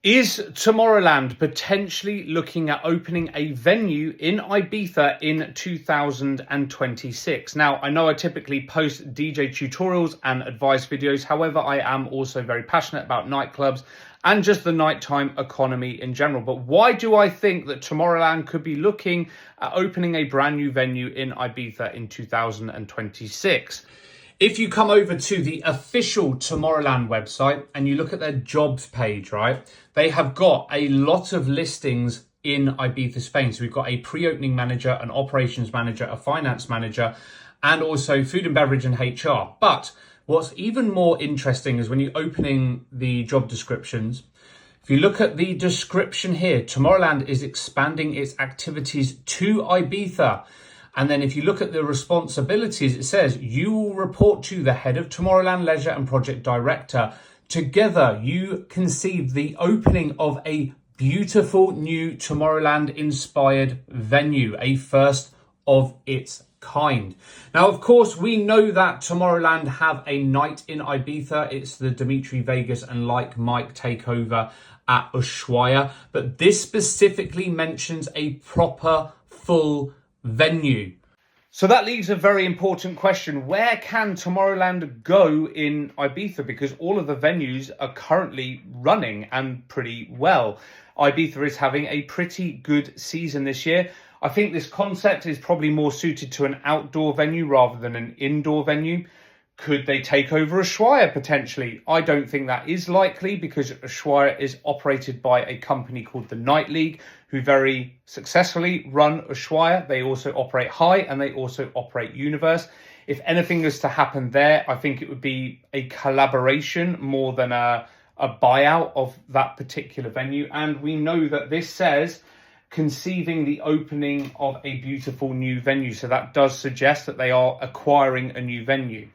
Is Tomorrowland potentially looking at opening a venue in Ibiza in 2026? Now, I know I typically post DJ tutorials and advice videos. However, I am also very passionate about nightclubs and just the nighttime economy in general. But why do I think that Tomorrowland could be looking at opening a brand new venue in Ibiza in 2026? If you come over to the official Tomorrowland website and you look at their jobs page, right, they have got a lot of listings in Ibiza, Spain. So we've got a pre-opening manager, an operations manager, a finance manager, and also food and beverage and HR. But what's even more interesting is when you're opening the job descriptions, if you look at the description here, Tomorrowland is expanding its activities to Ibiza. And then if you look at the responsibilities, it says you will report to the head of Tomorrowland Leisure and Project Director. Together, you conceive the opening of a beautiful new Tomorrowland-inspired venue, a first of its kind. Now, of course, we know that Tomorrowland have a night in Ibiza. It's the Dimitri Vegas and Like Mike takeover at Ushuaia. But this specifically mentions a proper full venue. So that leaves a very important question. Where can Tomorrowland go in Ibiza? Because all of the venues are currently running and pretty well. Ibiza is having a pretty good season this year. I think this concept is probably more suited to an outdoor venue rather than an indoor venue. Could they take over Ushuaia potentially? I don't think that is likely because Ushuaia is operated by a company called the Night League, who very successfully run Ushuaia. They also operate High and they also operate Universe. If anything is to happen there, I think it would be a collaboration more than a buyout of that particular venue. And we know that this says conceiving the opening of a beautiful new venue. So that does suggest that they are acquiring a new venue.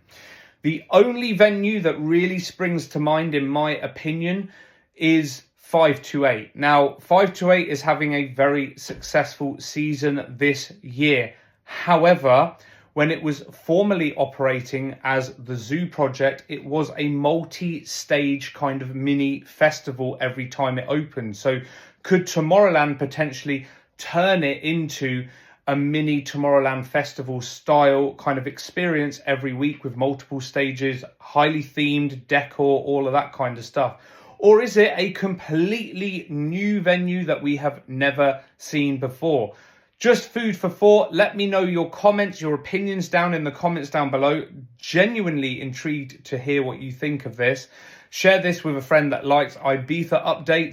The only venue that really springs to mind, in my opinion, is 528. Now, 528 is having a very successful season this year. However, when it was formerly operating as the Zoo Project, it was a multi-stage kind of mini festival every time it opened. So could Tomorrowland potentially turn it into a mini Tomorrowland festival style kind of experience every week with multiple stages, highly themed decor, all of that kind of stuff? Or is it a completely new venue that we have never seen before? Just food for thought. Let me know your comments, your opinions down in the comments down below. Genuinely intrigued to hear what you think of this. Share this with a friend that likes Ibiza updates.